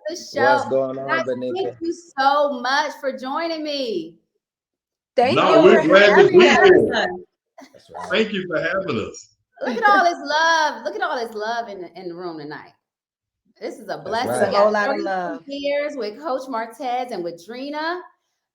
the show. What's going on, Benita? Thank you so much for joining me. Thank you. We're glad to be here. That's right. Thank you for having us. Look at all this love. Look at all this love in the room tonight. This is a blessing. right. We A whole got lot of 32 love. years with Coach Martez and Woodrina.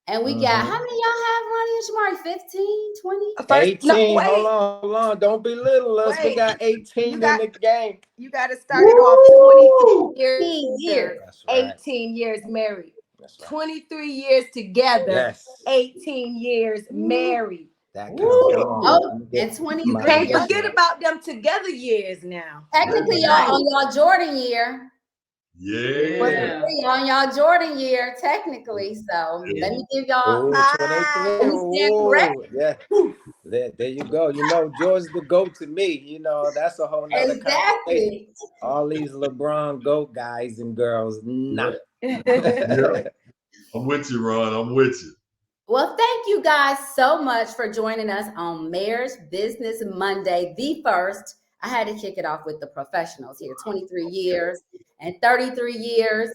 And we got, how many y'all have, Ronnie and Shamari? 15, 20? 18. Hold on. Don't belittle us. We got 18 in the game. You got to start it off 22 years. That's right. 18 years married. That's right. 23 years together. Yes. 18 years married. That counts. Oh, and 23. You can't forget about them together years now. Technically, y'all on y'all Jordan year. Yeah. On y'all Jordan year, technically. So let me give y'all. Yeah. There you go. You know, George's the GOAT to me. You know, that's a whole nother conversation. All these LeBron GOAT guys and girls, nah. Yeah. I'm with you, Ron. I'm with you. Well, thank you guys so much for joining us on Mayor's Business Monday, the first. I had to kick it off with the professionals here, 23 years and 33 years.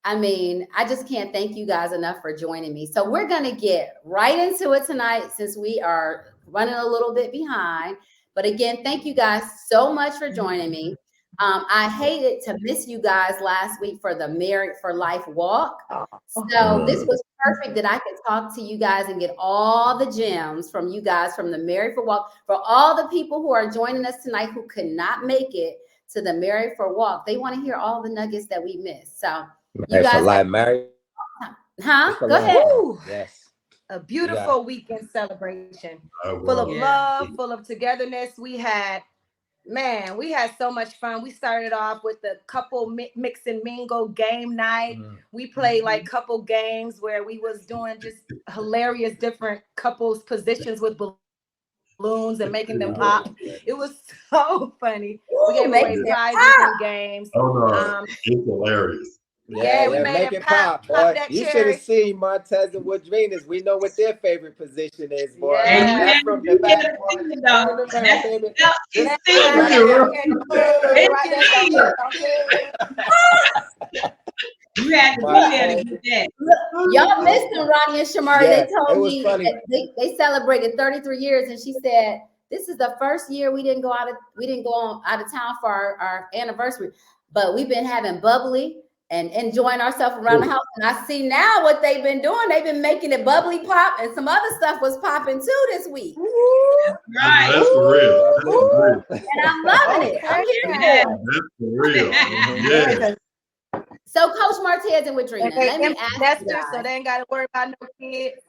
I mean, I just can't thank you guys enough for joining me. So we're going to get right into it tonight since we are running a little bit behind. But again, thank you guys so much for joining me. I hated to miss you guys last week for the Married for Life walk. So this was perfect that I could talk to you guys and get all the gems from you guys from the Married for Walk. For all the people who are joining us tonight who could not make it to the Married for Walk, they want to hear all the nuggets that we missed. So you guys married. Go ahead. Yes. A beautiful weekend celebration. Full of love, full of togetherness. We had so much fun. We started off with the couple mix and mingle game night. We played like couple games where we was doing just hilarious different couples positions with balloons and making them pop. It was so funny. We gave away prizes and games. Oh no, it's hilarious. Yeah, we made it pop. Boy. You should have seen Martez and Woodrina's. We know what their favorite position is, boy. Yeah. That's from the back. You had to be there to get that. Y'all missed them, Ronnie and Shamari. They told me that they celebrated 33 years, and she said this is the first year we didn't go out of town for our anniversary, but we've been having bubbly and enjoying ourselves around the house. And I see now what they've been doing. They've been making it bubbly pop, and some other stuff was popping too this week. Right. That's for real. That's for real. And I'm loving it. I'm hearing that. That's for real. Yeah. So, Coach Martez and Woodrina, let me ask you guys. So they ain't got to worry about no kids.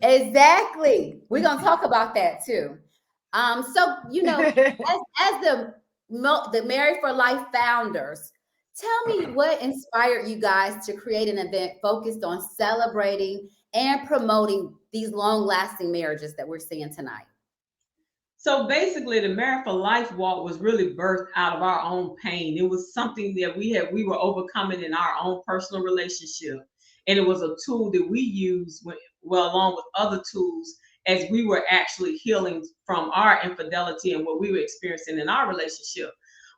Exactly. We're gonna talk about that too. So you know, as the Married for Life founders, tell me what inspired you guys to create an event focused on celebrating and promoting these long-lasting marriages that we're seeing tonight. So basically, the Married for Life walk was really birthed out of our own pain. It was something that we were overcoming in our own personal relationship. And it was a tool that we used along with other tools as we were actually healing from our infidelity and what we were experiencing in our relationship.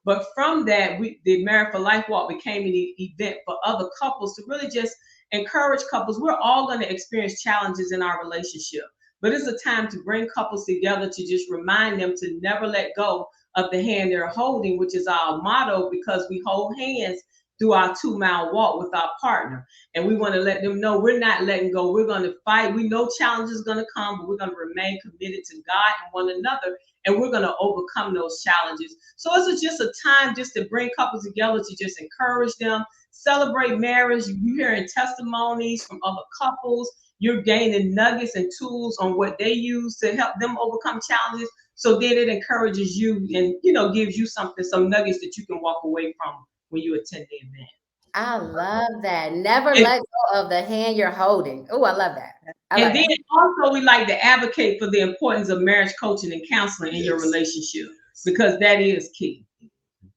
But from that, the Married for Life walk became an event for other couples to really just encourage couples. We're all going to experience challenges in our relationship. But it's a time to bring couples together to just remind them to never let go of the hand they're holding, which is our motto, because we hold hands through our 2-mile walk with our partner. And we want to let them know we're not letting go. We're going to fight. We know challenges are going to come, but we're going to remain committed to God and one another. And we're going to overcome those challenges. So it's just a time just to bring couples together, to just encourage them, celebrate marriage. You're hearing testimonies from other couples. You're gaining nuggets and tools on what they use to help them overcome challenges. So then it encourages you and, gives you some nuggets that you can walk away from when you attend the event. I love that. Never let go of the hand you're holding. Oh, I love that. Then also we like to advocate for the importance of marriage coaching and counseling in your relationship, because that is key.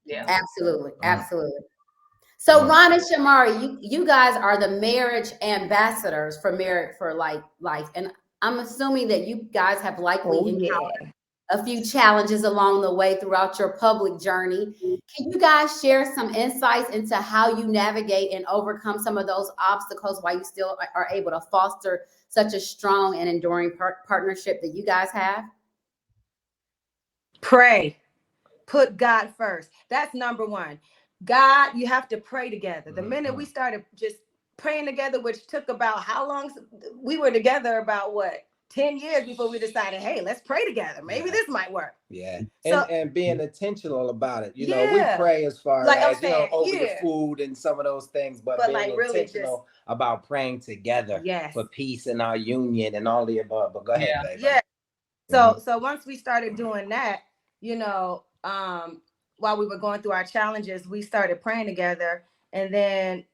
Yeah, absolutely. Absolutely. So Ron and Shamari, you guys are the marriage ambassadors for Married for Life. And I'm assuming that you guys have likely encountered a few challenges along the way throughout your public journey. Can you guys share some insights into how you navigate and overcome some of those obstacles while you still are able to foster such a strong and enduring partnership that you guys have? Pray. Put God first. That's number one. God, you have to pray together. The minute we started just praying together, which took about how long? We were together about what? 10 years before we decided, hey, let's pray together. Maybe this might work. Yeah. So, and being intentional about it. You know, we pray as far like as, you know, over the food and some of those things, but being like really intentional about praying together Yes. for peace in our union and all the above. But go ahead, baby. Yeah. So once we started doing that, you know, while we were going through our challenges, we started praying together. And then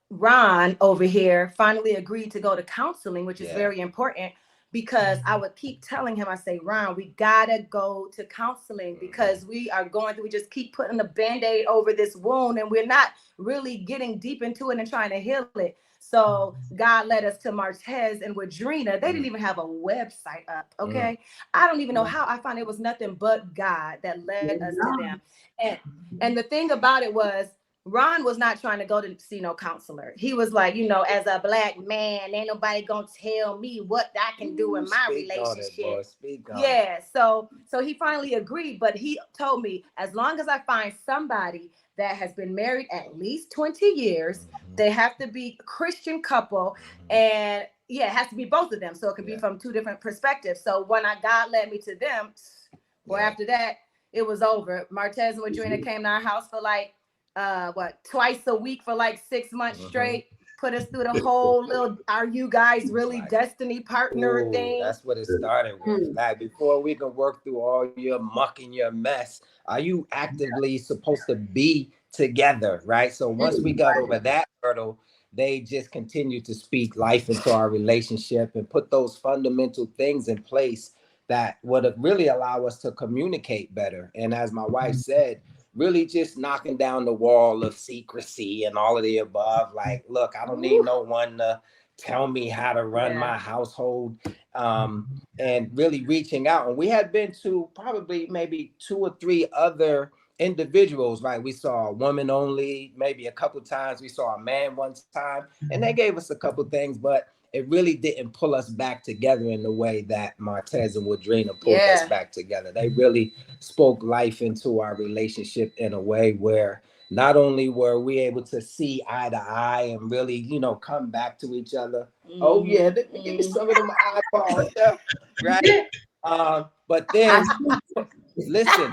Ron over here finally agreed to go to counseling, which is very important, because I would keep telling him, I say, Ron, we gotta go to counseling because we are going through, we just keep putting a Band-Aid over this wound and we're not really getting deep into it and trying to heal it. So God led us to Martez and Woodrina. They didn't even have a website up. Okay. I don't even know how. I found it was nothing but God that led us to them. And the thing about it was, Ron was not trying to go to see no counselor. He was like, you know, as a Black man, ain't nobody gonna tell me what I can do in my relationship. So he finally agreed, but he told me, as long as I find somebody that has been married at least 20 years, they have to be a Christian couple, and it has to be both of them. So it can be from two different perspectives. So when God led me to them, after that, it was over. Martez and Woodrina came to our house for like, twice a week for like 6 months straight, put us through the whole little, are you guys really destiny partner thing? That's what it started with. Like, before we can work through all your muck and your mess, are you actively supposed to be together, right? So once we got over that hurdle, they just continued to speak life into our relationship and put those fundamental things in place that would really allow us to communicate better. And as my wife said, really just knocking down the wall of secrecy and all of the above. Like, look, I don't need no one to tell me how to run my household, and really reaching out. And we had been to probably maybe 2 or 3 other individuals. Like, we saw a woman only, maybe a couple times. We saw a man one time, and they gave us a couple things, but it really didn't pull us back together in the way that Martez and Woodrina pulled us back together. They really spoke life into our relationship in a way where not only were we able to see eye to eye and really, you know, come back to each other. Oh yeah, let me give me some of them eyeballs, right? But then, listen,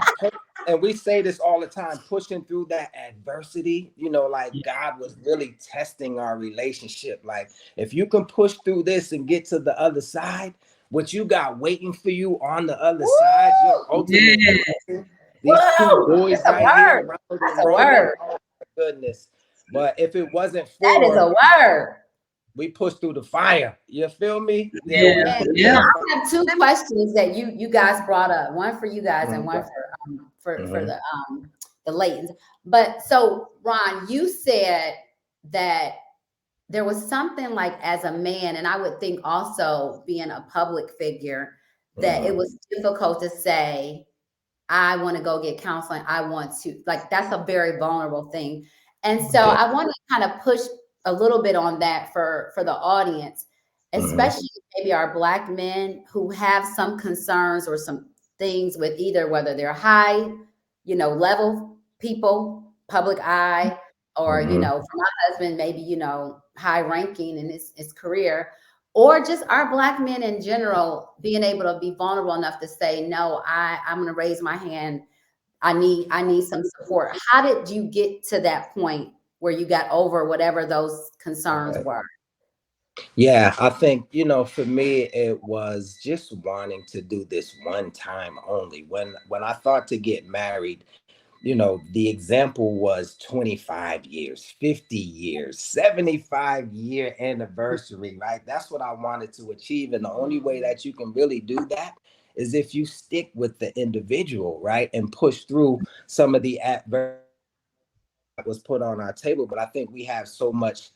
and we say this all the time, pushing through that adversity, you know, like God was really testing our relationship. Like, if you can push through this and get to the other side, what you got waiting for you on the other side, your ultimate blessing. These 2 boys right here, Ronald and Roman, oh my goodness. But if it wasn't for that is a word. We pushed through the fire. You feel me? I have 2 questions that you guys brought up. One for you guys and one for the Laytons. But so, Ron, you said that there was something like, as a man, and I would think also being a public figure, that it was difficult to say, I want to go get counseling. I want to, like, that's a very vulnerable thing. And so I want to kind of push a little bit on that for the audience, especially maybe our Black men who have some concerns or some things with either whether they're high, you know, level people, public eye, or, you know, for my husband, maybe, you know, high ranking in his career, or just our Black men in general being able to be vulnerable enough to say, no, I'm going to raise my hand. I need some support. How did you get to that point where you got over whatever those concerns were? Yeah, I think, you know, for me, it was just wanting to do this one time only. When I thought to get married, you know, the example was 25 years, 50 years, 75-year anniversary, right? That's what I wanted to achieve. And the only way that you can really do that is if you stick with the individual, right? And push through some of the adversity that was put on our table. But I think we have so much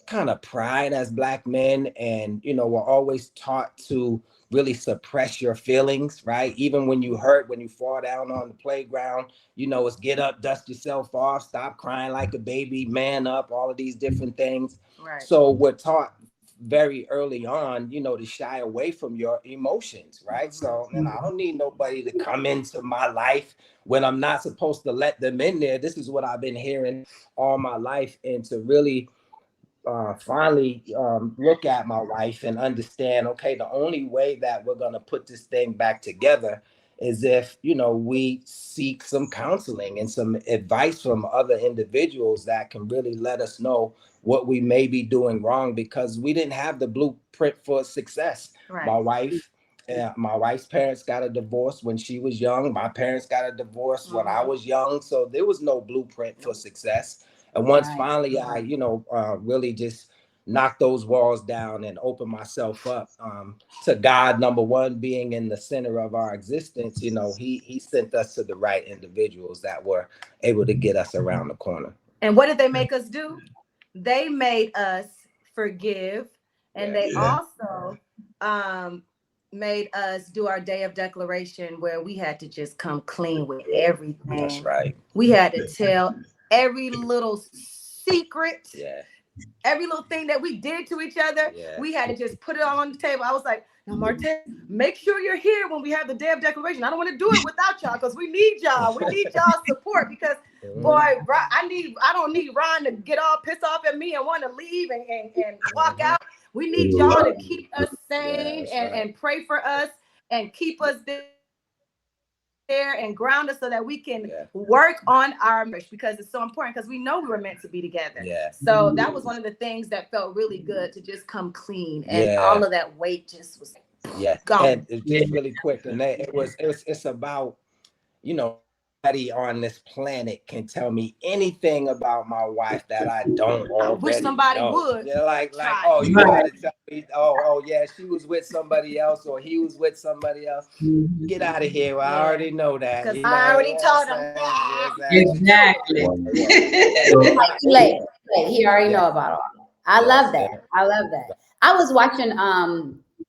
kind of pride as Black men, and we're always taught to really suppress your feelings, right? Even when you hurt, when you fall down on the playground, it's get up, dust yourself off, stop crying like a baby, man up, all of these different things. Right. So we're taught very early on, to shy away from your emotions, right? So, I don't need nobody to come into my life when I'm not supposed to let them in there. This is what I've been hearing all my life, and to really finally look at my wife and understand, okay, the only way that we're going to put this thing back together is if, we seek some counseling and some advice from other individuals that can really let us know what we may be doing wrong, because we didn't have the blueprint for success. Right. My wife's parents got a divorce when she was young. My parents got a divorce when I was young. So there was no blueprint for success. And once finally I, really just knocked those walls down and opened myself up to God, number one, being in the center of our existence, he sent us to the right individuals that were able to get us around the corner. And what did they make us do? They made us forgive. And they also made us do our day of declaration, where we had to just come clean with everything. That's right. We had to tell every little secret, every little thing that we did to each other. We had to just put it all on the table. I was like, now, Martez, make sure you're here when we have the day of declaration. I don't want to do it without y'all, because we need y'all. We need y'all's support, because boy, I don't need Ron to get all pissed off at me and want to leave and walk out. We need y'all to keep us sane and pray for us and keep us there and ground us so that we can work on our marriage, because it's so important, because we know we were meant to be together. So that was one of the things that felt really good, to just come clean, and all of that weight just was gone. And it's just really quick, and it's about, nobody on this planet can tell me anything about my wife that I don't already I wish somebody know. would. Like oh, you gotta tell me, oh yeah, she was with somebody else, or he was with somebody else. Get out of here. Well, I already know that. Because I already told him. Exactly. Late. He already know about all that. I love that. I was watching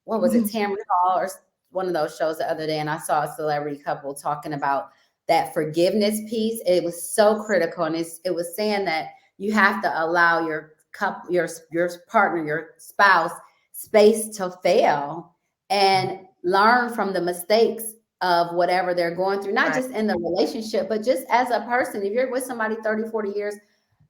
what was it, Tamron Hall or one of those shows the other day, and I saw a celebrity couple talking about that forgiveness piece. It was so critical, and it was saying that you have to allow your partner, your spouse, space to fail and learn from the mistakes of whatever they're going through, not just in the relationship, but just as a person. If you're with somebody 30, 40 years,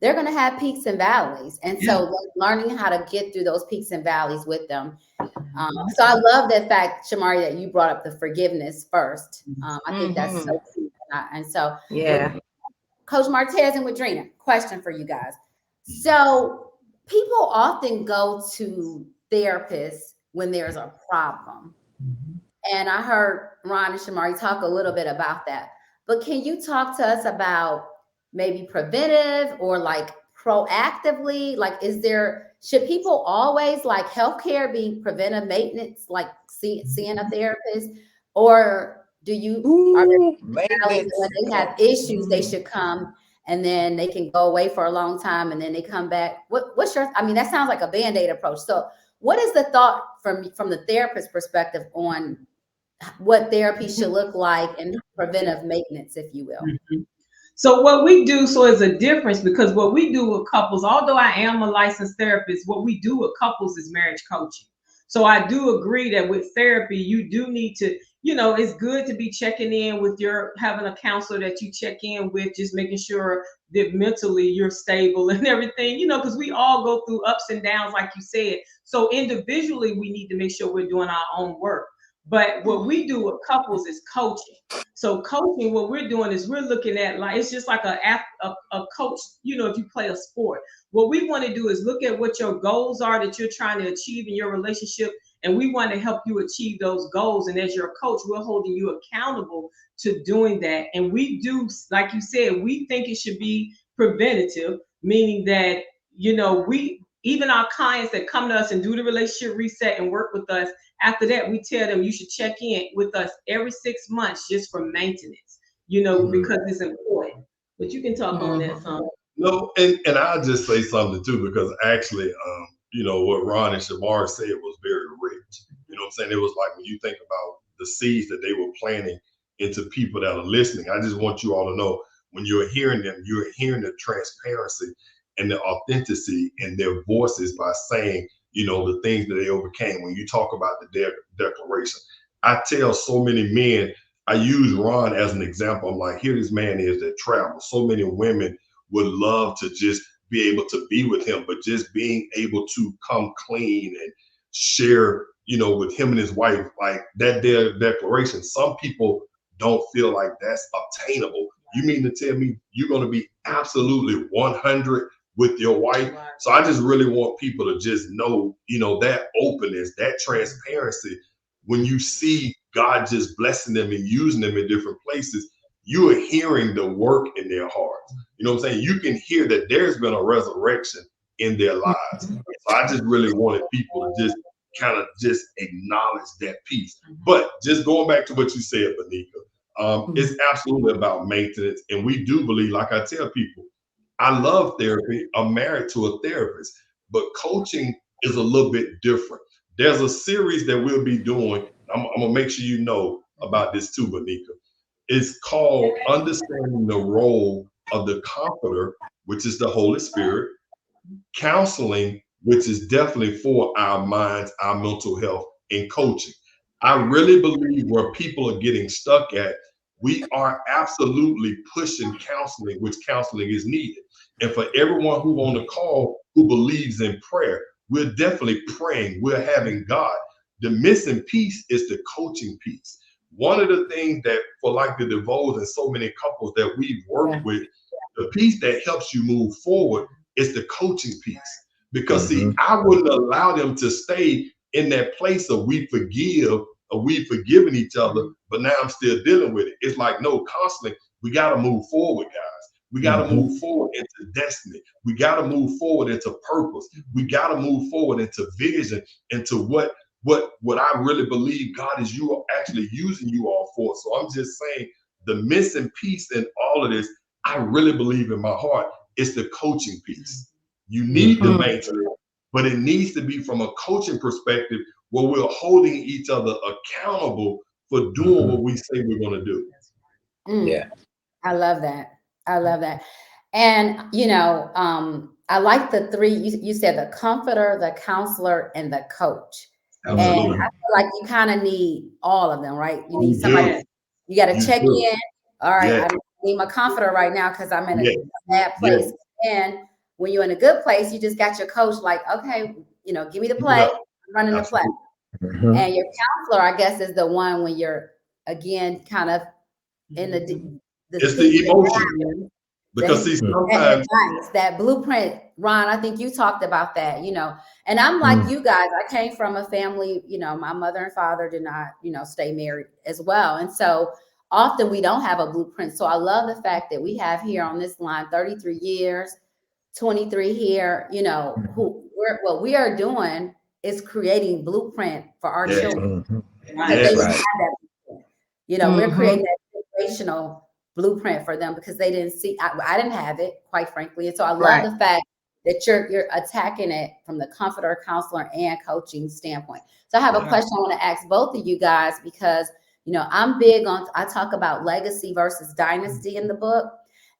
they're going to have peaks and valleys. And so learning how to get through those peaks and valleys with them. So I love that fact, Shamari, that you brought up the forgiveness first. I think that's so key. And so, Coach Martez and Woodrina, question for you guys. So people often go to therapists when there's a problem. And I heard Ron and Shamari talk a little bit about that. But can you talk to us about maybe preventive or like proactively? Like, should people always, like healthcare, be preventive maintenance, like seeing a therapist? Or do you, when they have issues, they should come and then they can go away for a long time and then they come back? What's your, that sounds like a Band-Aid approach. So what is the thought from the therapist perspective on what therapy should look like and preventive maintenance, if you will? So what we do, so is a difference, because what we do with couples, although I am a licensed therapist, what we do with couples is marriage coaching. So I do agree that with therapy, you do need to, it's good to be checking in with having a counselor that you check in with, just making sure that mentally you're stable and everything, because we all go through ups and downs, like you said. So individually, we need to make sure we're doing our own work. But what we do with couples is coaching. So coaching, what we're doing is we're looking at, like, it's just like a coach, if you play a sport. What we want to do is look at what your goals are that you're trying to achieve in your relationship, and we want to help you achieve those goals. And as your coach, we're holding you accountable to doing that. And we do, like you said, we think it should be preventative, meaning that, even our clients that come to us and do the relationship reset and work with us, after that, we tell them you should check in with us every 6 months just for maintenance, because it's important. But you can talk on that, son. No, and I'll just say something too, because actually, what Ron and Shamari said was very rich. You know what I'm saying? It was like when you think about the seeds that they were planting into people that are listening. I just want you all to know when you're hearing them, you're hearing the transparency and the authenticity in their voices by saying, the things that they overcame. When you talk about the declaration, I tell so many men, I use Ron as an example. I'm like, here this man is that travels. So many women would love to just be able to be with him, but just being able to come clean and share, with him and his wife, like that their declaration. Some people don't feel like that's obtainable. You mean to tell me you're going to be absolutely 100 with your wife? So I just really want people to just know, that openness, that transparency. When you see God just blessing them and using them in different places, you are hearing the work in their hearts. You know what I'm saying? You can hear that there's been a resurrection in their lives. So I just really wanted people to just kind of just acknowledge that piece. But just going back to what you said, Benika, it's absolutely about maintenance. And we do believe, like I tell people, I love therapy. I'm married to a therapist, but coaching is a little bit different. There's a series that we'll be doing. I'm going to make sure you know about this too, Benika. It's called Understanding the Role of the Comforter, which is the Holy Spirit, counseling, which is definitely for our minds, our mental health, and coaching. I really believe where people are getting stuck at, we are absolutely pushing counseling, which counseling is needed. And for everyone who on the call who believes in prayer, we're definitely praying, we're having God. The missing piece is the coaching piece. One of the things that for like the DeVoes and so many couples that we've worked with, the piece that helps you move forward is the coaching piece. Because see, I wouldn't allow them to stay in that place of we forgive or we've forgiven each other, but now I'm still dealing with it. It's like, no, constantly, we got to move forward, guys. We got to move forward into destiny. We got to move forward into purpose. We got to move forward into vision, into what I really believe God is actually using you all for. So I'm just saying the missing piece in all of this, I really believe in my heart, is the coaching piece. You need the maintenance, but it needs to be from a coaching perspective where we're holding each other accountable for doing what we say we're going to do. Yeah. I love that. I love that. And, I like the three, you said the comforter, the counselor, and the coach. Absolutely. And I feel like you kind of need all of them, right? You need somebody, you got to check do. in. All right, Yes. I need my comforter right now because I'm in Yes. a bad place. Yes. And when you're in a good place, you just got your coach like, okay, give me the play, I'm running the play. And your counselor, I guess, is the one when you're, again, kind of in the it's the emotion. Because see, sometimes that blueprint, Ron, I think you talked about that, and I'm like you guys, I came from a family, my mother and father did not, stay married as well. And so often we don't have a blueprint. So I love the fact that we have here on this line, 33 years, 23 here, what we are doing is creating blueprint for our children. They didn't have that blueprint. We're creating that generational blueprint for them because they didn't see, I didn't have it, quite frankly. And so I love the fact that you're attacking it from the comforter, counselor, and coaching standpoint. So I have a question I want to ask both of you guys because, I'm big on, I talk about legacy versus dynasty in the book.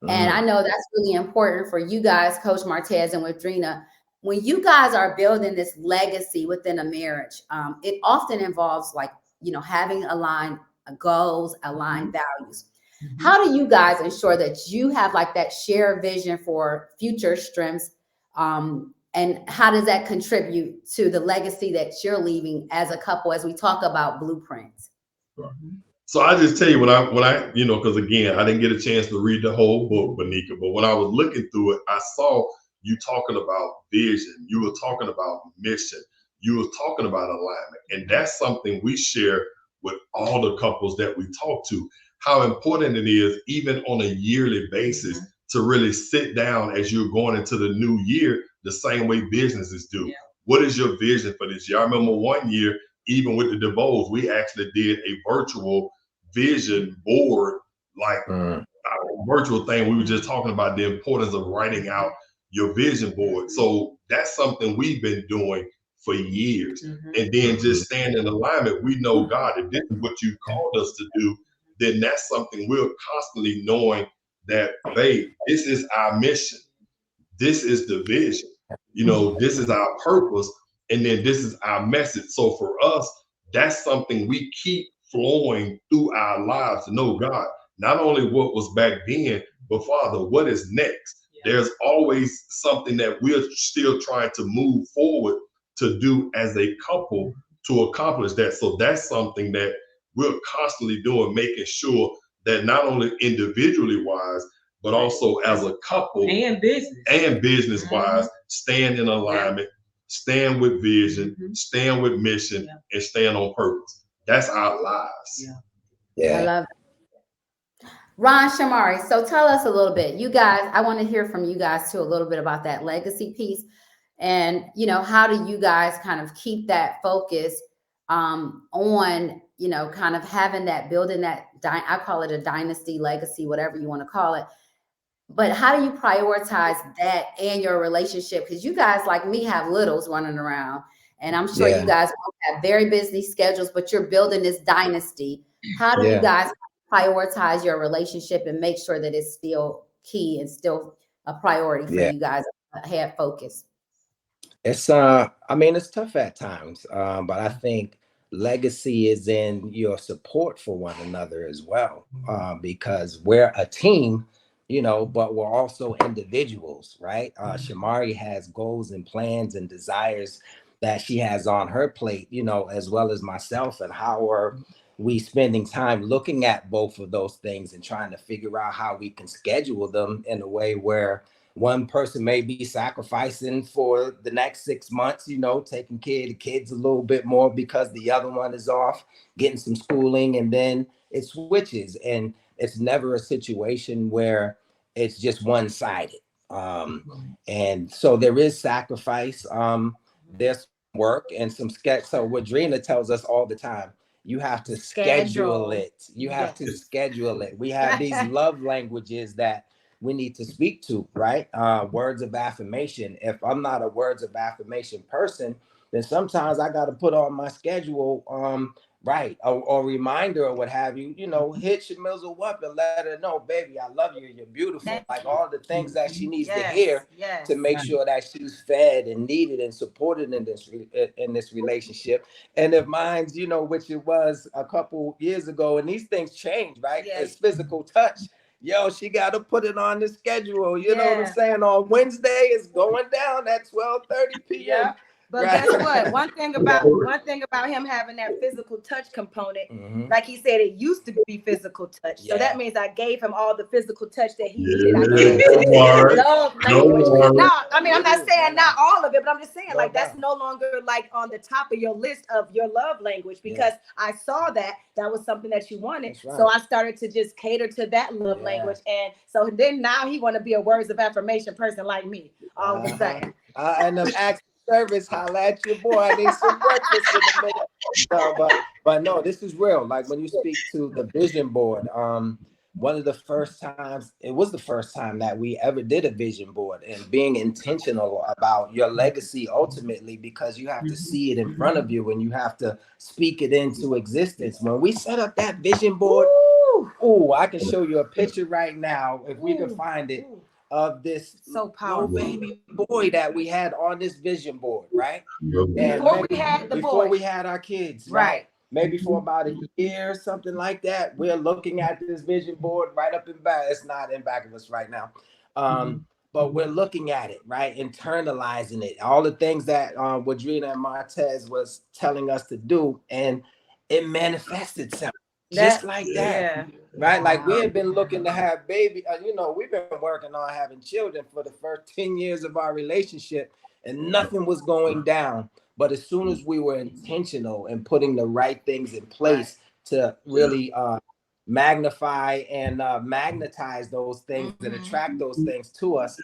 And I know that's really important for you guys, Coach Martez and Woodrina. When you guys are building this legacy within a marriage, it often involves having aligned goals, aligned values. How do you guys ensure that you have that shared vision for future strengths? And how does that contribute to the legacy that you're leaving as a couple as we talk about blueprints? So I just tell you when I because again, I didn't get a chance to read the whole book, Benika, but when I was looking through it, I saw you talking about vision, you were talking about mission, you were talking about alignment. And that's something we share with all the couples that we talk to, how important it is, even on a yearly basis, to really sit down as you're going into the new year, the same way businesses do. What is your vision for this year? I remember one year, even with the DeVoes, we actually did a virtual vision board, virtual thing, we were just talking about the importance of writing out your vision board. So that's something we've been doing for years. And then just staying in alignment. We know, God, if this is what you called us to do, then that's something we're constantly knowing that, babe, this is our mission. This is the vision. This is our purpose. And then this is our message. So for us, that's something we keep flowing through our lives to know, God, not only what was back then, but Father, what is next? Yeah. There's always something that we're still trying to move forward to do as a couple to accomplish that. So that's something that we're constantly doing, making sure that not only individually wise, but also as a couple and business wise, staying in alignment, staying with vision, staying with mission, and staying on purpose. That's our lives. I love it. Ron, Shamari, so tell us a little bit. You guys, I want to hear from you guys too, a little bit about that legacy piece. And, how do you guys kind of keep that focus on, kind of having that, building that, I call it a dynasty, legacy, whatever you want to call it. But how do you prioritize that and your relationship? Because you guys, like me, have littles running around. And I'm sure you guys have very busy schedules, but you're building this dynasty. How do you guys prioritize your relationship and make sure that it's still key and still a priority for you guys to have focus? It's it's tough at times, but I think legacy is in your support for one another as well, because we're a team, but we're also individuals, right? Shamari has goals and plans and desires that she has on her plate, as well as myself. And how are we spending time looking at both of those things and trying to figure out how we can schedule them in a way where one person may be sacrificing for the next 6 months, taking care of the kids a little bit more because the other one is off getting some schooling, and then it switches. And it's never a situation where it's just one-sided. And so there is sacrifice. There's work and some sketch. So Woodrina tells us all the time, you have to schedule it. You have to schedule it. We have these love languages that we need to speak to, right? Words of affirmation. If I'm not a words of affirmation person, then sometimes I got to put on my schedule, or reminder or what have you, hit Shamizzle up and let her know, baby, I love you, you're beautiful. Like all the things that she needs to hear to make sure that she's fed and needed and supported in this relationship. And if mine's, which it was a couple years ago, and these things change, right? It's physical touch. Yo, she got to put it on the schedule. You know what I'm saying? On Wednesday, it's going down at 12:30 p.m. But guess what? One thing about him having that physical touch component, like he said, it used to be physical touch. So that means I gave him all the physical touch that he needed. Love language. No, I mean, I'm not saying not all of it, but I'm just saying that's no longer like on the top of your list of your love language, because I saw that was something that you wanted. So I started to just cater to that love language. And so then now he want to be a words of affirmation person like me all of a sudden. And I'm asking service, holla at your boy. I need some breakfast in a minute. No, but no, this is real. Like when you speak to the vision board, one of the first times, it was the first time that we ever did a vision board, and being intentional about your legacy ultimately, because you have to see it in front of you and you have to speak it into existence. When we set up that vision board, I can show you a picture right now if we can find it, of this so powerful baby boy that we had on this vision board, right? And before we had our kids, right? Maybe for about a year, something like that. We're looking at this vision board right up in back. It's not in back of us right now. But we're looking at it, right? Internalizing it. All the things that Woodrina and Martez was telling us to do, and it manifests itself. Just like that, right? Like we had been looking to have baby, we've been working on having children for the first 10 years of our relationship, and nothing was going down. But as soon as we were intentional and putting the right things in place to really magnify and magnetize those things and attract those things to us,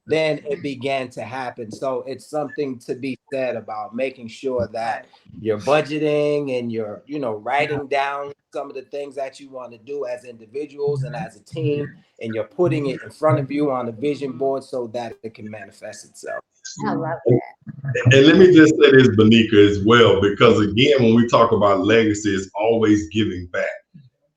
then it began to happen. So it's something to be said about making sure that you're budgeting and you're, writing down some of the things that you want to do as individuals and as a team, and you're putting it in front of you on a vision board so that it can manifest itself. I love that. And let me just say this, Benika, as well, because again, when we talk about legacy, it's always giving back.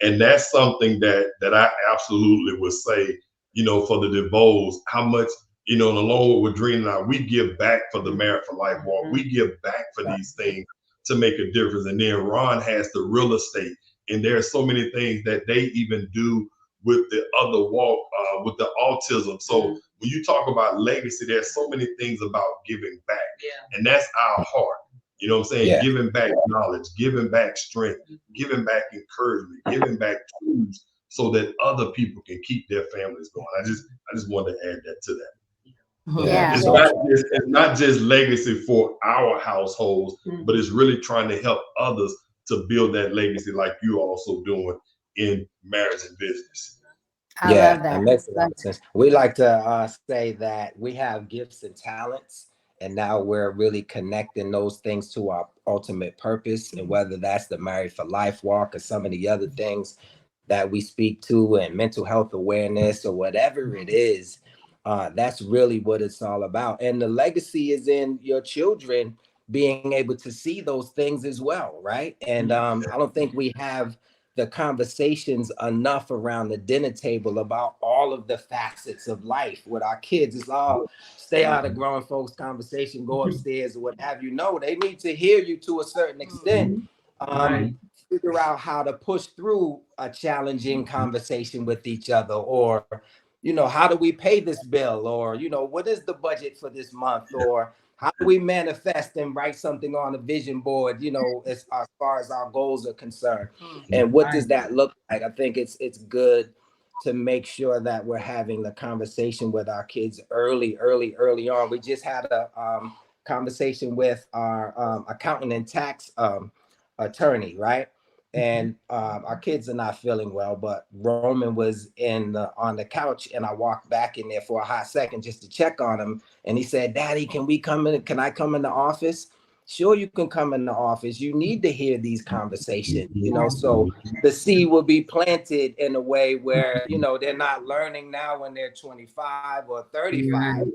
And that's something that I absolutely would say, you know, for the DeVoes, how much, you know, and along with Woodrina and I, we give back for the Merit for Life Walk. We give back for these things to make a difference. And then Ron has the real estate, and there are so many things that they even do with the other walk, with the autism. So when you talk about legacy, there's so many things about giving back. And that's our heart. You know what I'm saying? Giving back knowledge, giving back strength, giving back encouragement, giving back tools so that other people can keep their families going. I just wanted to add that to that. Yeah. It's not just legacy for our households, but it's really trying to help others to build that legacy like you also doing in marriage and business. I love that. That makes a lot of sense. We like to say that we have gifts and talents, and now we're really connecting those things to our ultimate purpose, and whether that's the Married for Life walk or some of the other things that we speak to, and mental health awareness or whatever it is, that's really what it's all about. And the legacy is in your children being able to see those things as well, right? And I don't think we have the conversations enough around the dinner table about all of the facets of life with our kids. It's all stay out of grown folks conversation, go upstairs or what have you. No, they need to hear you to a certain extent. Figure out how to push through a challenging conversation with each other, or, you know, how do we pay this bill, or, you know, what is the budget for this month, or how do we manifest and write something on a vision board, you know, as far as our goals are concerned. And what does that look like? I think it's good to make sure that we're having the conversation with our kids early on. We just had a conversation with our accountant and tax attorney, right? And our kids are not feeling well, but Roman was on the couch, and I walked back in there for a hot second just to check on him. And he said, "Daddy, can we come in? Can I come in the office?" Sure, you can come in the office. You need to hear these conversations, you know, so the seed will be planted in a way where, you know, they're not learning now when they're 25 or 35.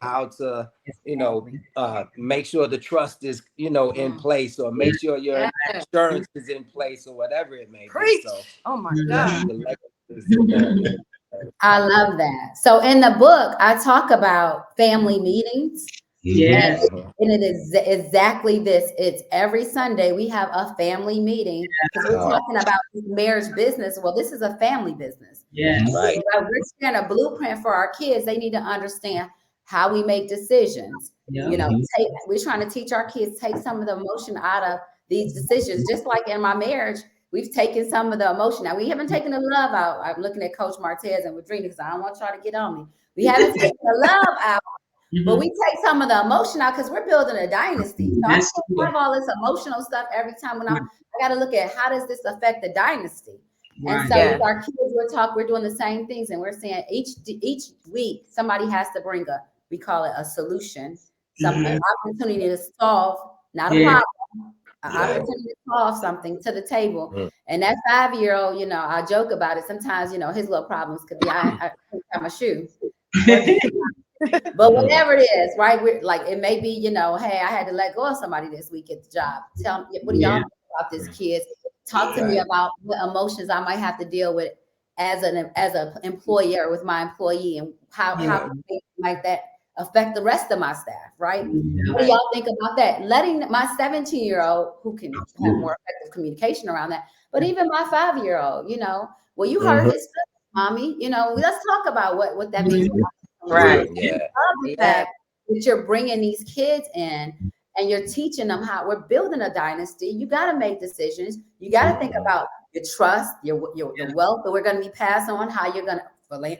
How to, you know, make sure the trust is, you know, in place, or make sure your insurance is in place, or whatever it may be. So, oh my God. I love that. So in the book, I talk about family meetings. Yes. And it is exactly this. It's every Sunday we have a family meeting, because we're talking about marriage business. Well, this is a family business. Right. So we're sharing a blueprint for our kids. They need to understand how we make decisions. You know, we're trying to teach our kids, take some of the emotion out of these decisions. Just like in my marriage, we've taken some of the emotion. Now, we haven't taken the love out. I'm looking at Coach Martez and Woodrina, because I don't want y'all to get on me. We haven't taken the love out, but we take some of the emotion out, because we're building a dynasty. So I can't have all this emotional stuff every time when I got to look at how does this affect the dynasty. And so with our kids, we're doing the same things, and we're saying each week somebody has to bring we call it a solution, an opportunity to solve, not a problem, an opportunity to solve something to the table. And that 5-year-old, you know, I joke about it. Sometimes, you know, his little problems could be, I can't tie my shoe. But whatever it is, right? We're like, it may be, you know, hey, I had to let go of somebody this week at the job. Tell me, what do y'all think about this, kids? Talk to me about what emotions I might have to deal with as an employer with my employee, and how might that affect the rest of my staff, right? What do y'all think about that? Letting my 17-year-old, who can have more effective communication around that, but even my 5-year-old, you know, well, you heard his story, mommy, you know, let's talk about what that means. Right. The fact that you're bringing these kids in and you're teaching them how we're building a dynasty. You got to make decisions. You got to think about your trust, your wealth that we're going to be passed on, how you're going to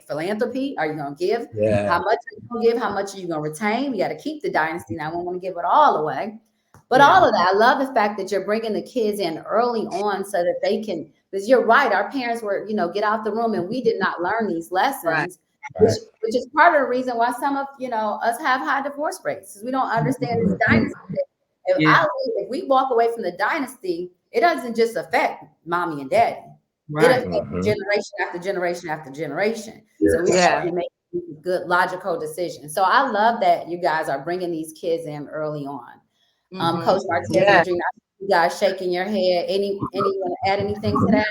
philanthropy. Are you going to give? How much are you going to give? How much are you going to retain? You got to keep the dynasty. Now, I don't want to give it all away. But all of that, I love the fact that you're bringing the kids in early on so that they can, because you're right, our parents were, you know, get out the room, and we did not learn these lessons, which is part of the reason why some of, you know, us have high divorce rates, because we don't understand this dynasty. If we walk away from the dynasty, it doesn't just affect mommy and daddy. Right. It affects generation after generation after generation. So we Yeah. have to make good logical decisions. So I love that you guys are bringing these kids in early on. Coach Martez, Woodrina, you guys shaking your head. Anyone add anything to that?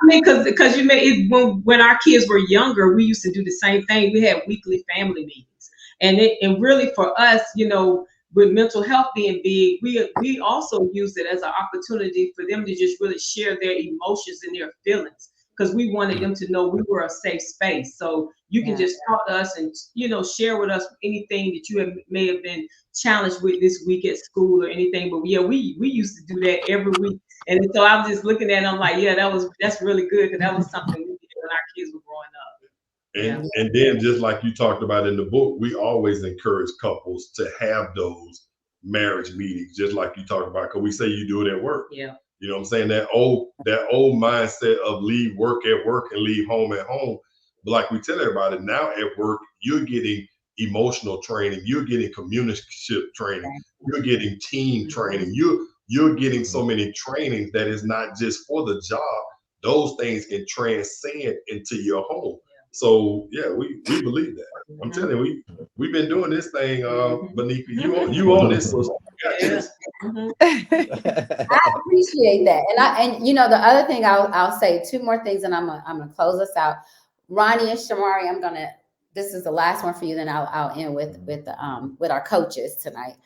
I mean, because you made it when our kids were younger, we used to do the same thing. We had weekly family meetings, and really for us, you know, with mental health being big, we also used it as an opportunity for them to just really share their emotions and their feelings, because we wanted them to know we were a safe space. So you can just talk to us and, you know, share with us anything that you may have been challenged with this week at school or anything. But yeah, we used to do that every week. And so I'm just looking at it, I'm like, yeah, that's really good, because that was something we did when our kids were growing up. And then just like you talked about in the book, we always encourage couples to have those marriage meetings, just like you talked about, because we say you do it at work. Yeah. You know what I'm saying? That old mindset of leave work at work and leave home at home. But like we tell everybody, now at work, you're getting emotional training, you're getting communication training, you're getting team training, you're getting so many trainings that is not just for the job. Those things can transcend into your home. So yeah, we believe that. I'm telling you, we've been doing this thing, Benika. You on this, so I appreciate that. And you know, the other thing I'll say two more things, and I'm gonna close us out. Ronnie and Shamari, this is the last one for you, then I'll end with our coaches tonight.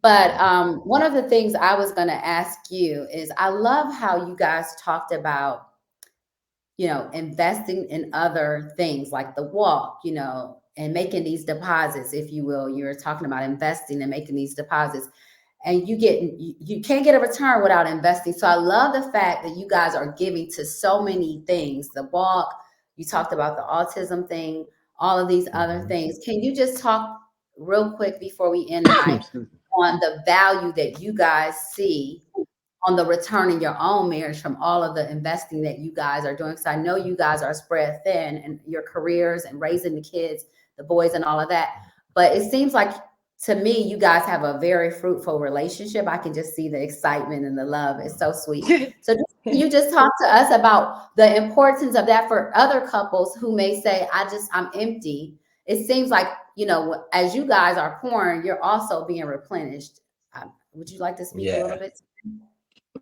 But one of the things I was gonna ask you is, I love how you guys talked about, you know, investing in other things like the walk, you know, and making these deposits, if you will. You're talking about investing and making these deposits, and you can't get a return without investing. So I love the fact that you guys are giving to so many things. The walk, you talked about the autism thing, all of these other things. Can you just talk real quick before we end the night on the value that you guys see on the return in your own marriage from all of the investing that you guys are doing? Because I know you guys are spread thin in your careers and raising the kids, the boys and all of that. But it seems like, to me, you guys have a very fruitful relationship. I can just see the excitement and the love. It's so sweet. So can you just talk to us about the importance of that for other couples who may say, I'm empty. It seems like, you know, as you guys are pouring, you're also being replenished. Would you like to speak a little bit?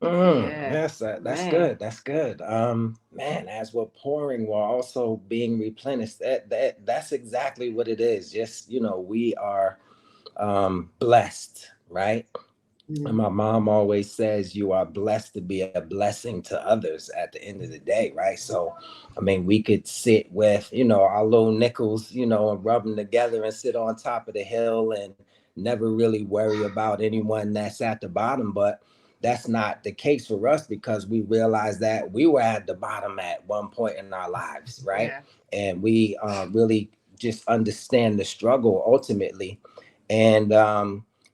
Yes, that's good. That's good. Man, as we're pouring, we're also being replenished. That's exactly what it is. Just, you know, we are blessed, right? And my mom always says you are blessed to be a blessing to others at the end of the day, right? So, I mean, we could sit with, you know, our little nickels, you know, and rub them together and sit on top of the hill and never really worry about anyone that's at the bottom. But that's not the case for us, because we realized that we were at the bottom at one point in our lives, right? And we really just understand the struggle ultimately. And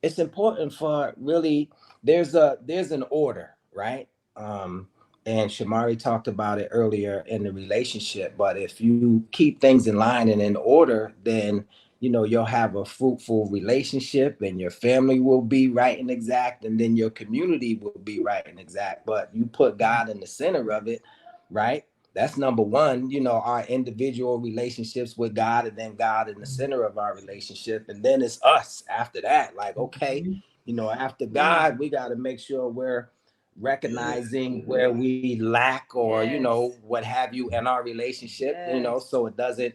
it's important for really, there's an order, right? And Shamari talked about it earlier in the relationship. But if you keep things in line and in order, then, you know, you'll have a fruitful relationship, and your family will be right and exact, and then your community will be right and exact. But you put God in the center of it, right? That's number one, you know, our individual relationships with God, and then God in the center of our relationship. And then it's us after that. Like, okay, you know, after God, we got to make sure we're recognizing where we lack, or, you know, what have you in our relationship, you know, so it doesn't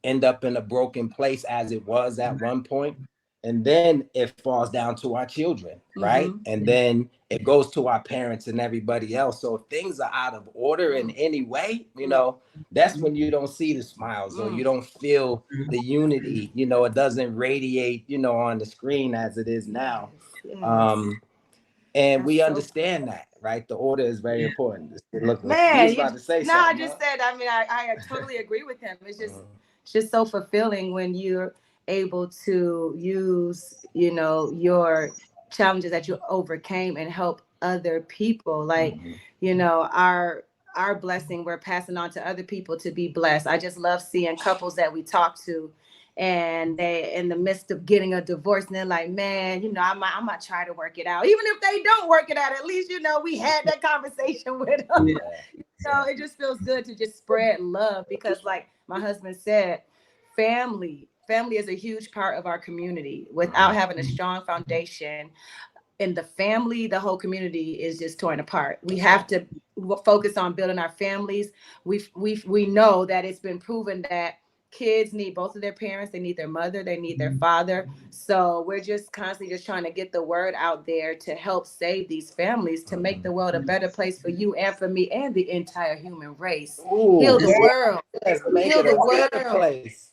end up in a broken place as it was at one point. And then it falls down to our children, right? And then it goes to our parents and everybody else. So if things are out of order in any way, you know, that's when you don't see the smiles, or you don't feel the unity, you know, it doesn't radiate, you know, on the screen as it is now. And we understand that, right? The order is very important. Look, man, you was about to say something. I just said, I mean, I totally agree with him. It's just so fulfilling when you're able to use, you know, your challenges that you overcame and help other people. Like, you know, our blessing we're passing on to other people to be blessed. I just love seeing couples that we talk to and they in the midst of getting a divorce, and they're like, man, I might try to work it out. Even if they don't work it out, at least, we had that conversation with them. Yeah. So it just feels good to just spread love, because like my husband said, family is a huge part of our community. Without having a strong foundation in the family, the whole community is just torn apart. We have to focus on building our families. We know that it's been proven that kids need both of their parents. They need their mother, they need their father. So we're just constantly just trying to get the word out there to help save these families, to make the world a better place for you and for me and the entire human race. Heal the world. Heal the world. Place.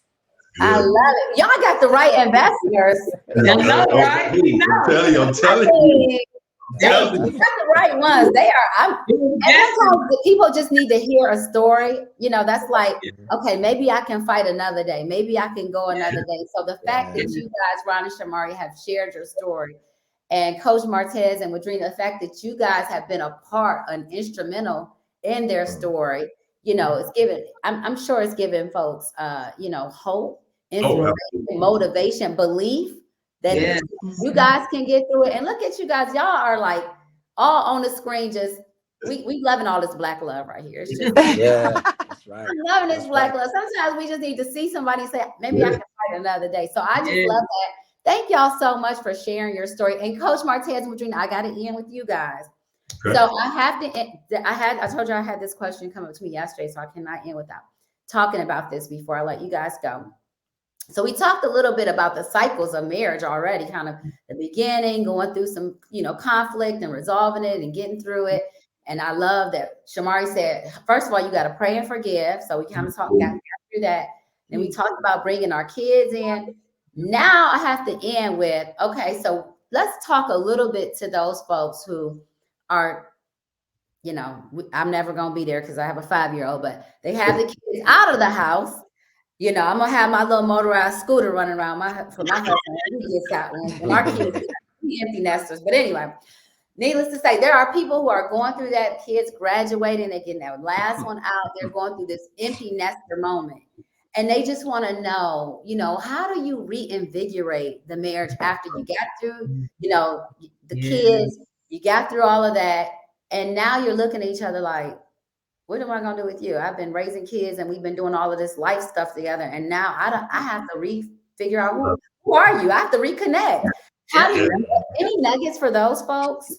I love it. Y'all got the right ambassadors. I know, right? I'm telling you. They got the right ones. They are. And sometimes the people just need to hear a story. That's like, okay, maybe I can fight another day. Maybe I can go another day. So the fact that you guys, Ron and Shamari, have shared your story, and Coach Martez and Woodrina, the fact that you guys have been a part, an instrumental in their story, it's given. I'm sure it's given folks, hope, inspiration, motivation, belief that you guys can get through it. And look at you guys, y'all are like all on the screen. Just we loving all this Black love right here. It's just, that's right. I'm loving this Black love. Sometimes we just need to see somebody say, maybe I can fight another day. So I just love that. Thank y'all so much for sharing your story. And Coach Martez and Woodrina, I got to end with you guys. Okay. So I have to. I told you I had this question come up to me yesterday, so I cannot end without talking about this before I let you guys go. So we talked a little bit about the cycles of marriage already, kind of the beginning, going through some, conflict and resolving it and getting through it. And I love that Shamari said, first of all, you got to pray and forgive. So we kind of got through that. Then we talked about bringing our kids in. Now I have to end with, okay, so let's talk a little bit to those folks who are, I'm never going to be there because I have a 5-year-old, but they have the kids out of the house. I'm going to have my little motorized scooter running around for my husband when he gets out. When our kids be empty nesters. But anyway, needless to say, there are people who are going through that, kids graduating, they're getting that last one out. They're going through this empty nester moment. And they just want to know, how do you reinvigorate the marriage after you got through, the kids, you got through all of that. And now you're looking at each other like, what am I going to do with you? I've been raising kids and we've been doing all of this life stuff together. And now I have to figure out who are you? I have to reconnect. How do you, any nuggets for those folks?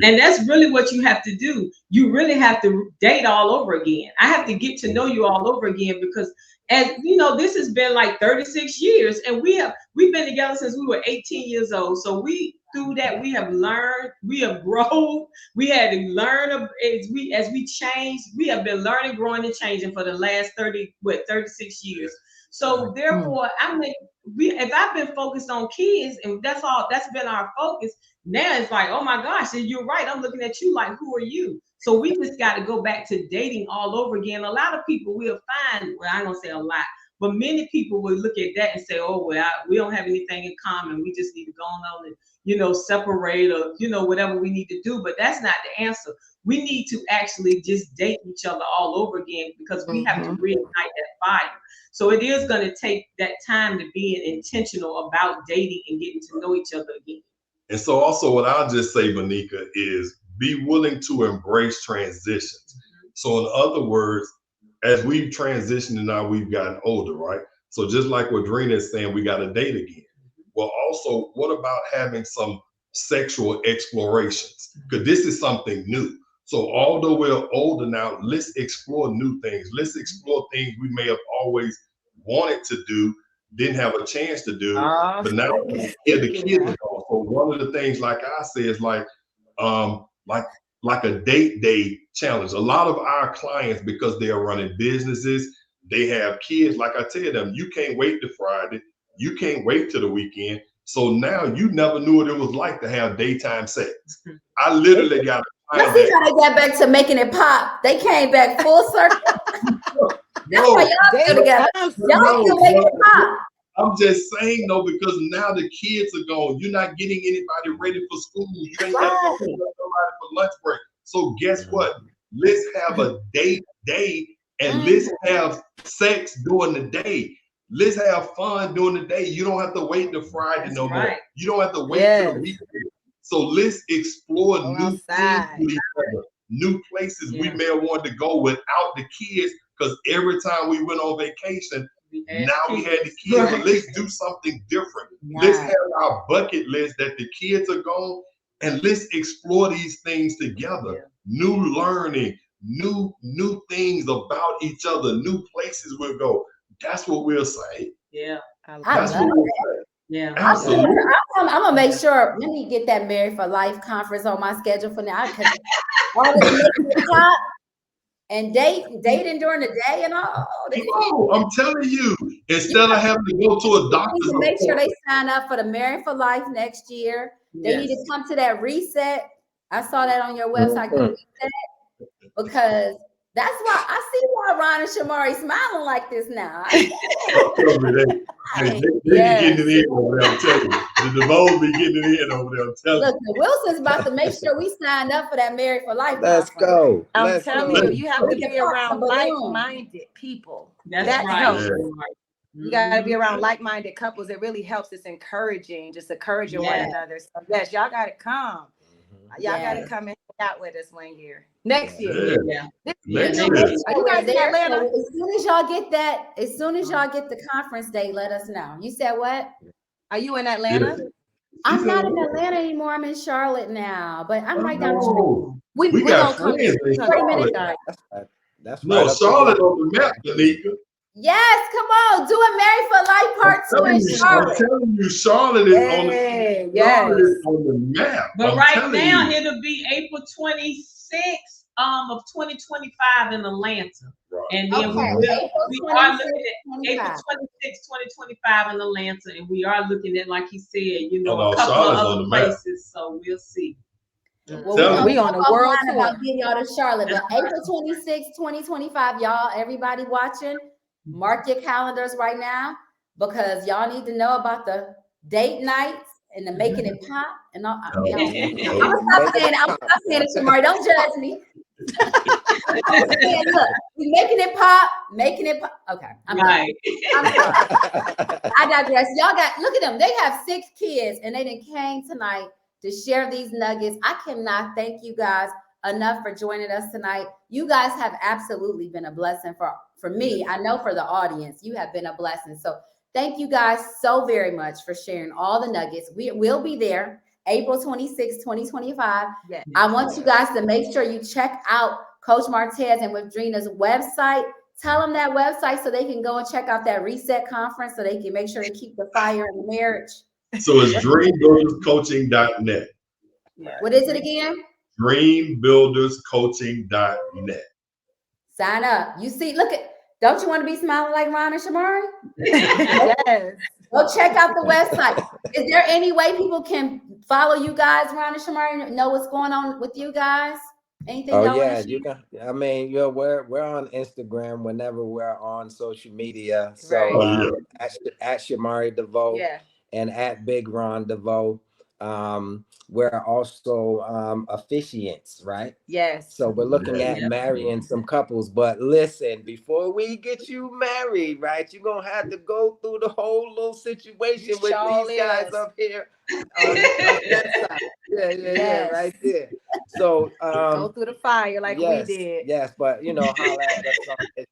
And that's really what you have to do. You really have to date all over again. I have to get to know you all over again, because this has been like 36 years and we've been together since we were 18 years old. So through that, we have learned, we have grown, we had to learn as we change. We have been learning, growing, and changing for the last 36 years. So therefore, if I've been focused on kids and that's been our focus, now it's like, oh my gosh, and you're right. I'm looking at you like, who are you? So we just got to go back to dating all over again. A lot of people will find, well, I don't say a lot, but many people will look at that and say, oh, well, we don't have anything in common. We just need to go on and, separate or, whatever we need to do. But that's not the answer. We need to actually just date each other all over again, because we have to reignite that fire. So it is going to take that time to be intentional about dating and getting to know each other again. And so also what I'll just say, Monica, is be willing to embrace transitions. So in other words, as we've transitioned and now we've gotten older, right? So just like what Woodrina is saying, we got to date again. Well, also, what about having some sexual explorations? Because this is something new. So although we're older now, let's explore new things. Let's explore things we may have always wanted to do, didn't have a chance to do, but now the kids are gone. So one of the things, like I say, is like a date day challenge. A lot of our clients, because they are running businesses, they have kids. Like I tell them, you can't wait to Friday. You can't wait to the weekend. So now you never knew what it was like to have daytime sex. I literally got Let's see how they got back to making it pop. They came back full circle. That's why y'all still together. Y'all still making it pop. I'm just saying though, because now the kids are gone. You're not getting anybody ready for school. You ain't got nobody for lunch break. So guess what? Let's have a date day and let's have sex during the day. Let's have fun during the day. You don't have to wait to Friday no more. You don't have to wait till the weekend. So let's explore new things with each other, new places we may have wanted to go without the kids, because every time we went on vacation, now we had the kids. But let's do something different. Let's have our bucket list that the kids are gone, and let's explore these things together. New learning, new things about each other, new places we'll go. That's what we'll say. That's what we'll say. Yeah, absolutely. I'm gonna make sure. Let me get that Married for Life conference on my schedule for now. Because all this making it top and dating during the day and all. Oh, I'm telling you, instead of having to go to a doctor's make sure they sign up for the Married for Life next year. They need to come to that reset. I saw that on your website. The reset, because that's why I see why Ron and Shamari smiling like this now. They be getting it in over there, I'm telling you. The DeVoe be getting it in over there, I'm telling you. Look, the Wilson's about to make sure we signed up for that Married for Life. Let's go. I'm telling you, you have to be around like-minded people. That helps. You got to be around like-minded couples. It really helps. It's encouraging, just encouraging one another. So yes, y'all got to come. Y'all got to come and hang out with us one year. Next year. Next year. Are you guys in Atlanta? As soon as y'all get that, as soon as y'all get the conference date, let us know. You said what? Are you in Atlanta? I'm not in Atlanta anymore. I'm in Charlotte now, but I'm right down the street. We got friends in Charlotte. That's no, Charlotte on the map, Danica. Yes, come on, do a Married for Life Part 2 in Charlotte. I'm telling you, Charlotte is on the map. But right now, it'll be April 26th of 2025 in Atlanta. Right. And then we are looking at April 26th, 2025 in Atlanta, and we are looking at, like he said, a couple of other places. So we'll see. Well, we on a world tour. About getting y'all to Charlotte, but April 26th, 2025, y'all, everybody watching, mark your calendars right now, because y'all need to know about the date nights and the making it pop and all. I'm stop saying it, Shamari. Don't judge me. Look, we making it pop. Okay, I digress. Y'all look at them. They have 6 kids, and they done came tonight to share these nuggets. I cannot thank you guys enough for joining us tonight. You guys have absolutely been a blessing for me. I know for the audience, you have been a blessing. So thank you guys so very much for sharing all the nuggets. We will be there April 26, 2025. Yes. I want you guys to make sure you check out Coach Martez and Woodrina's website. Tell them that website so they can go and check out that reset conference so they can make sure to keep the fire in the marriage. So it's dreambuilderscoaching.net. What is it again? Dreambuilderscoaching.net. Sign up. You see, don't you want to be smiling like Ron and Shamari? Yes. Go check out the website. Is there any way people can follow you guys, Ron and Shamari, know what's going on with you guys? Anything? Oh yeah, you can. I mean, we're on Instagram whenever we're on social media. So at Shamari DeVoe and at Big Ron DeVoe. We're also officiants, right? Yes. So we're looking at marrying some couples. But listen, before we get you married, right, you're gonna have to go through the whole little situation with these guys up here on that side. Yeah, right there. So go through the fire like we did. Yes, but holla at us on Instagram.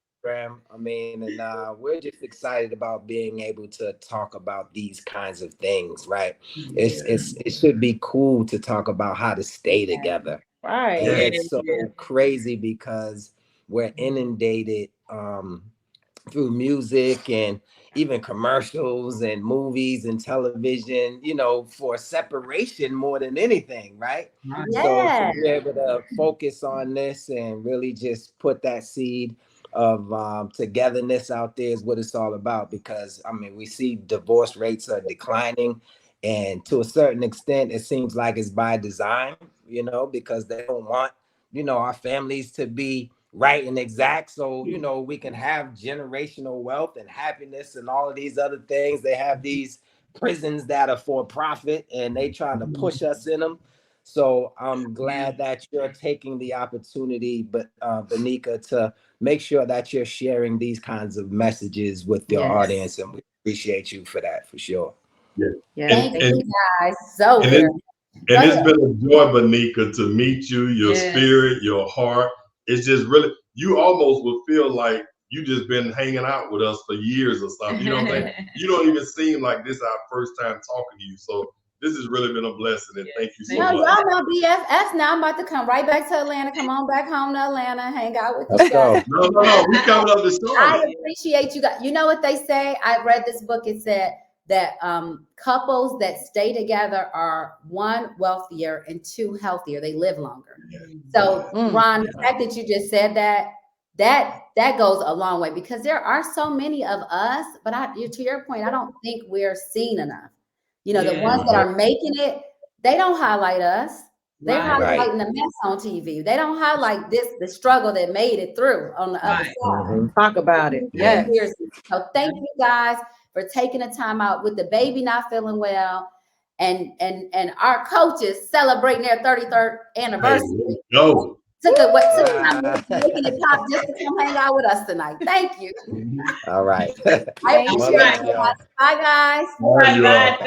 I mean, and we're just excited about being able to talk about these kinds of things, right? It should be cool to talk about how to stay together. Right. And it's so crazy because we're inundated through music and even commercials and movies and television, for separation more than anything, right? So to be able to focus on this and really just put that seed of togetherness out there is what it's all about, because I mean, we see divorce rates are declining, and to a certain extent it seems like it's by design, because they don't want our families to be right and exact, so we can have generational wealth and happiness and all of these other things. They have these prisons that are for profit and they trying to push us in them. So I'm glad that you're taking the opportunity, but Benika, to make sure that you're sharing these kinds of messages with your audience, and we appreciate you for that, for sure. Yeah. Thank you guys so very much. And it's been a joy, Benika, to meet you, your spirit, your heart. It's just really, you almost would feel like you just been hanging out with us for years or something. You know what I'm saying? You don't even seem like this our first time talking to you. So this has really been a blessing, and thank you so much. Y'all know BFFs now. I'm about to come right back to Atlanta. Come on back home to Atlanta. Hang out with Let's you guys. go. No, we coming up to Charlotte. I appreciate you guys. You know what they say? I read this book. It said that couples that stay together are, one, wealthier, and two, healthier. They live longer. So, Ron, the fact that you just said that goes a long way, because there are so many of us, but to your point, I don't think we're seen enough. You know, the ones that are making it, they don't highlight us. They're highlighting the mess on TV. They don't highlight the struggle that made it through on the other side. Talk about it. Yeah. So thank you guys for taking the time out with the baby not feeling well, and our coaches celebrating their 33rd anniversary. Took time making it pop just to come hang out with us tonight. Thank you. All right. I appreciate it. Bye, guys. Bye. Thank you.